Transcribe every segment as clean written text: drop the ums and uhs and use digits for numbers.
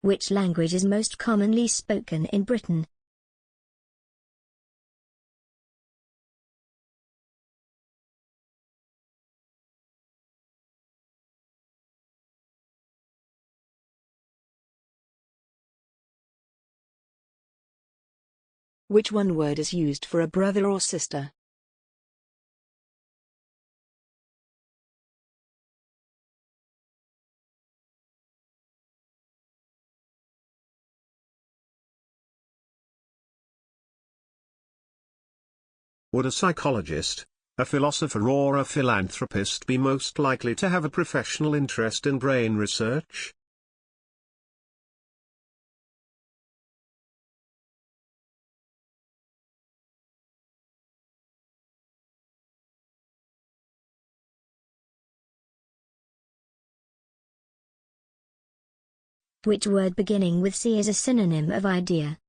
Which language is most commonly spoken in Britain? Which one word is used for a brother or sister? Would a psychologist, a philosopher or a philanthropist be most likely to have a professional interest in brain research? Which word beginning with C is a synonym of idea?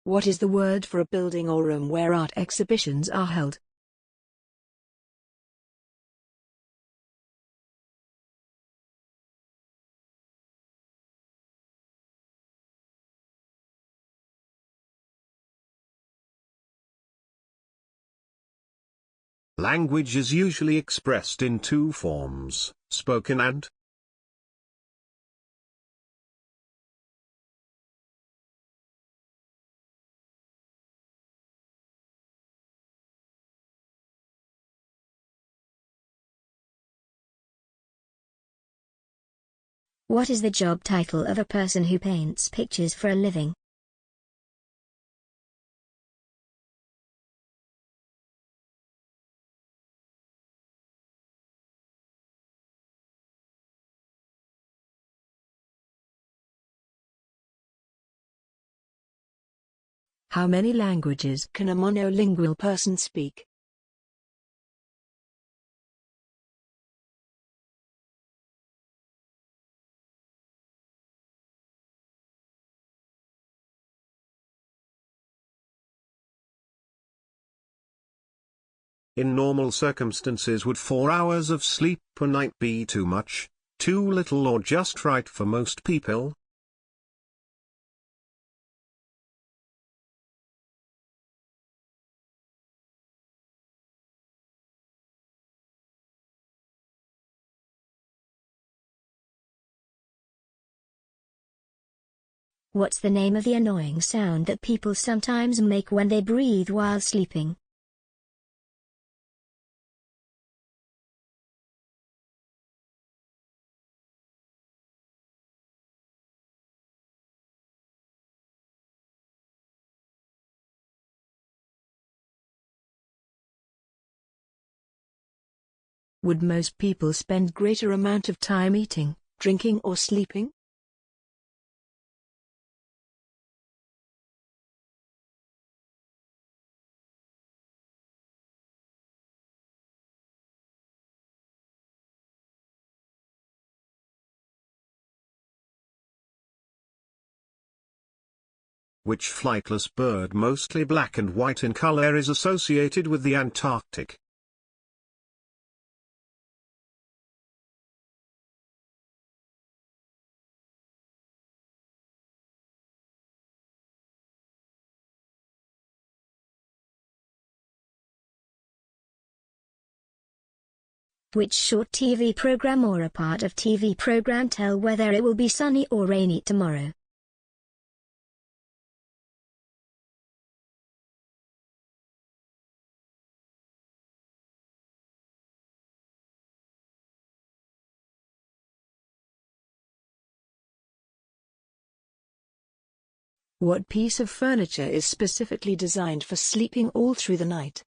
What is the word for a building or room where art exhibitions are held? Language is usually expressed in two forms, spoken and What is the job title of a person who paints pictures for a living? How many languages can a monolingual person speak? in normal circumstances would 4 hours of sleep per night be too much, too little or just right for most people? What's the name of the annoying sound that people sometimes make when they breathe while sleeping? Would most people spend greater amount of time eating, drinking or sleeping? Which flightless bird, mostly black and white in color, is associated with the Antarctic? Which short TV program or a part of TV program tell whether it will be sunny or rainy tomorrow? What piece of furniture is specifically designed for sleeping all through the night?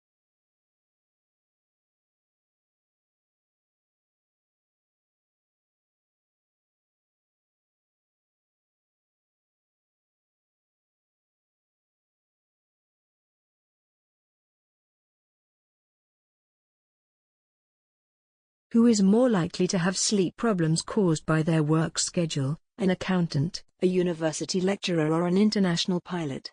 Who is more likely to have sleep problems caused by their work schedule, an accountant, a university lecturer, or an international pilot.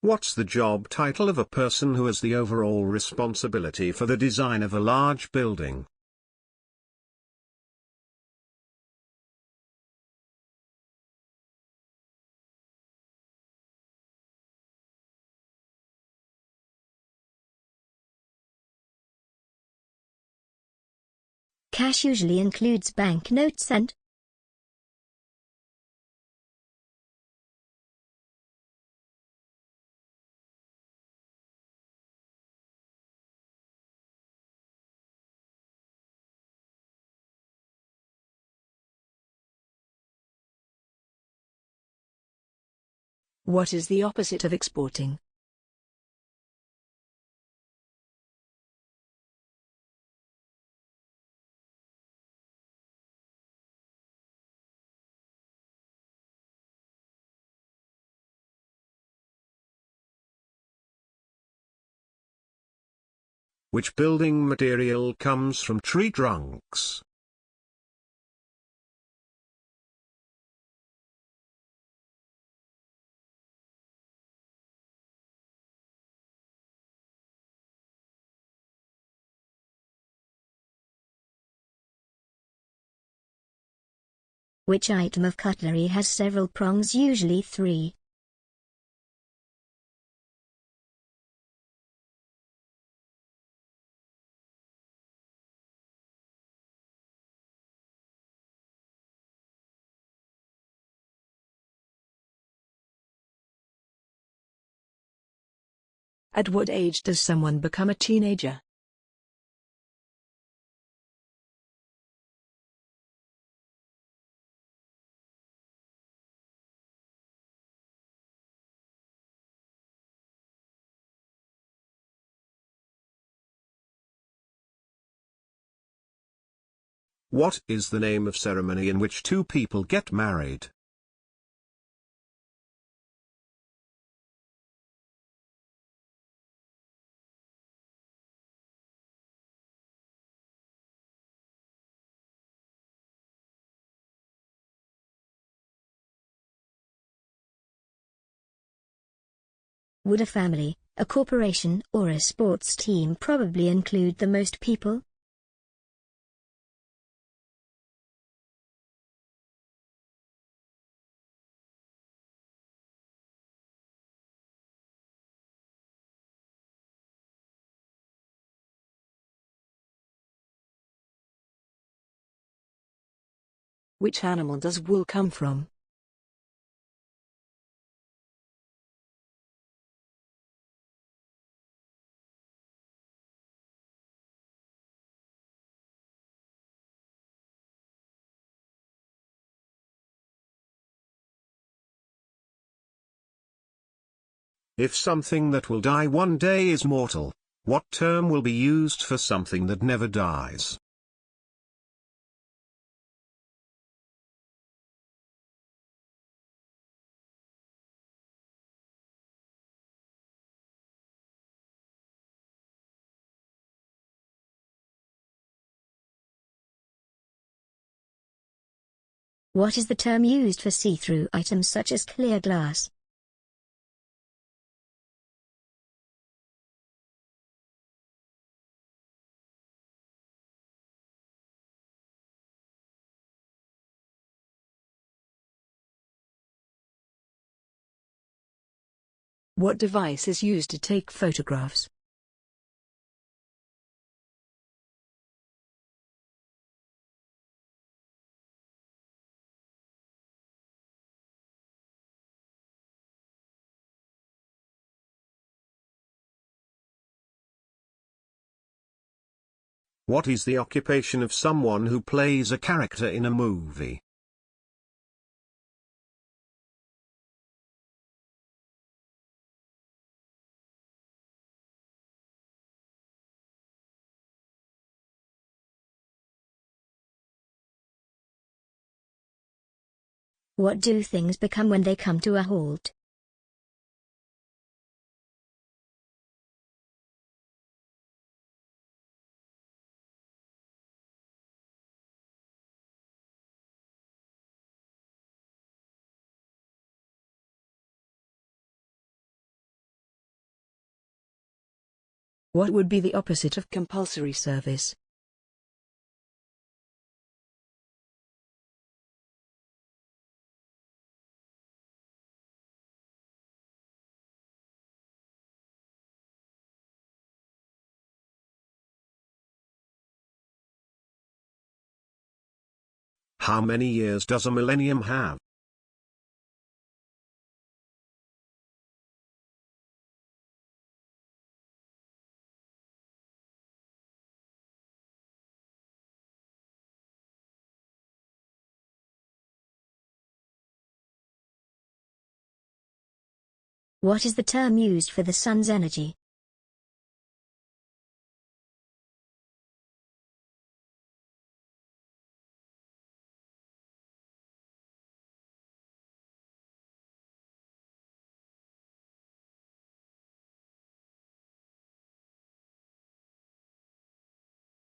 What's the job title of a person who has the overall responsibility for the design of a large building? Cash usually includes banknotes and What is the opposite of exporting? Which building material comes from tree trunks? which item of cutlery has several prongs, usually 3? At what age does someone become a teenager? What is the name of ceremony in which two people get married? Would a family, a corporation, or a sports team probably include the most people? Which animal does wool come from? If something that will die one day is mortal, what term will be used for something that never dies? What is the term used for see-through items such as clear glass? What device is used to take photographs? What is the occupation of someone who plays a character in a movie? What do things become when they come to a halt? What would be the opposite of compulsory service? How many years does a millennium have? What is the term used for the sun's energy?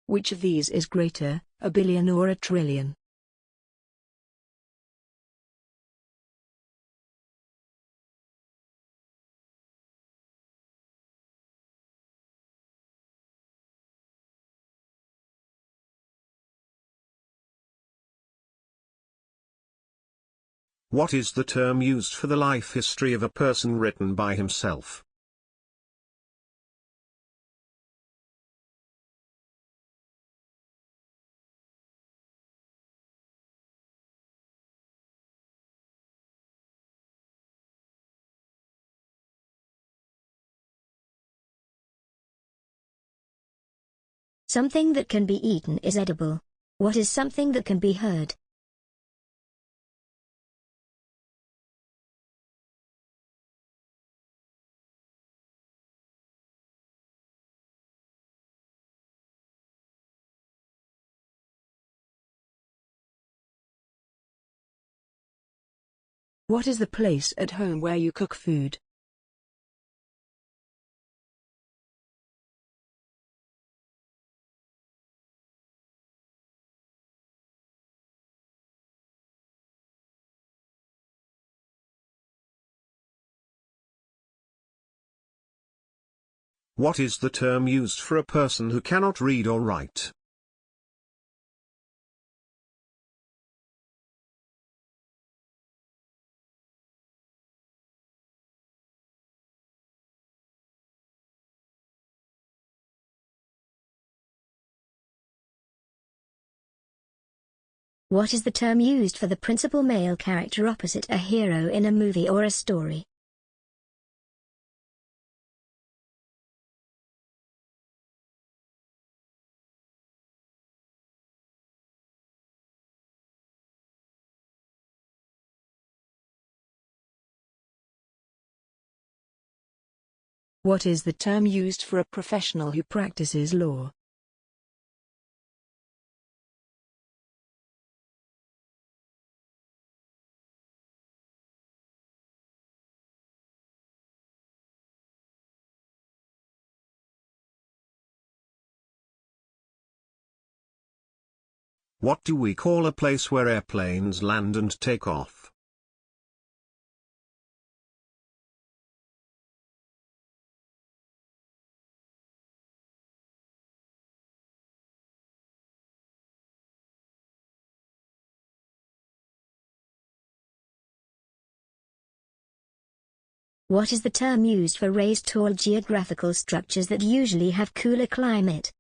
Which of these is greater, a billion or a trillion? What is the term used for the life history of a person written by himself? Something that can be eaten is edible. What is something that can be heard? What is the place at home where you cook food? What is the term used for a person who cannot read or write? What is the term used for the principal male character opposite a hero in a movie or a story? What is the term used for a professional who practices law? What do we call a place where airplanes land and take off? What is the term used for raised tall geographical structures that usually have cooler climate?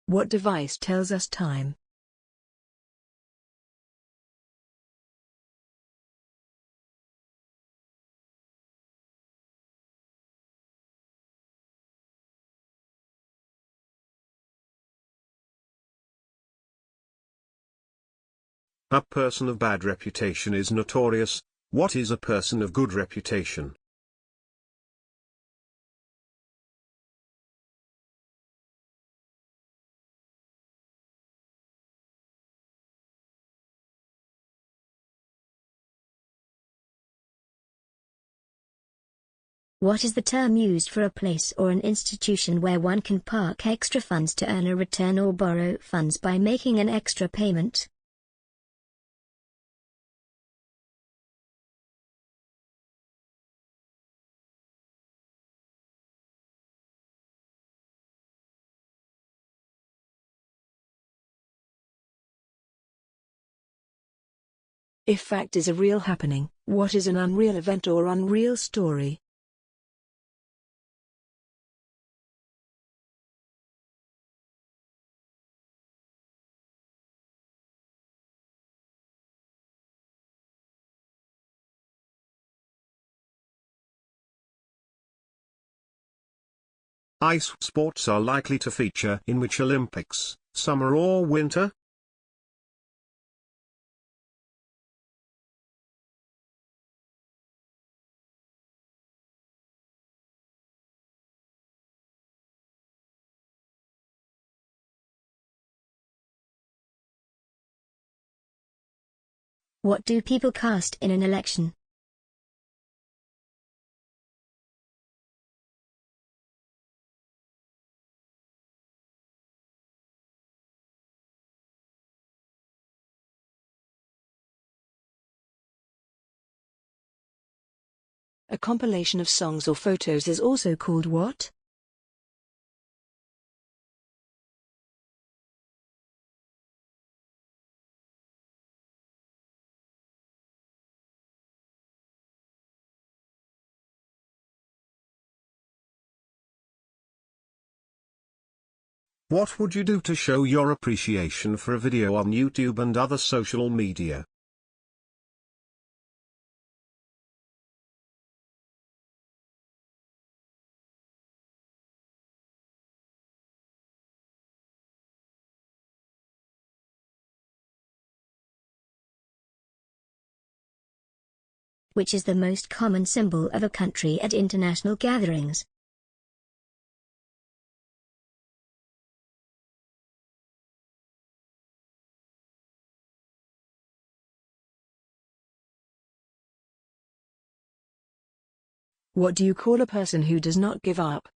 What device tells us time? A person of bad reputation is notorious. What is a person of good reputation? What is the term used for a place or an institution where one can park extra funds to earn a return or borrow funds by making an extra payment? If fact is a real happening, what is an unreal event or unreal story? Ice sports are likely to feature in which Olympics, summer or winter? What do people cast in an election? A compilation of songs or photos is also called what? What would you do to show your appreciation for a video on YouTube and other social media? Which is the most common symbol of a country at international gatherings? What do you call a person who does not give up?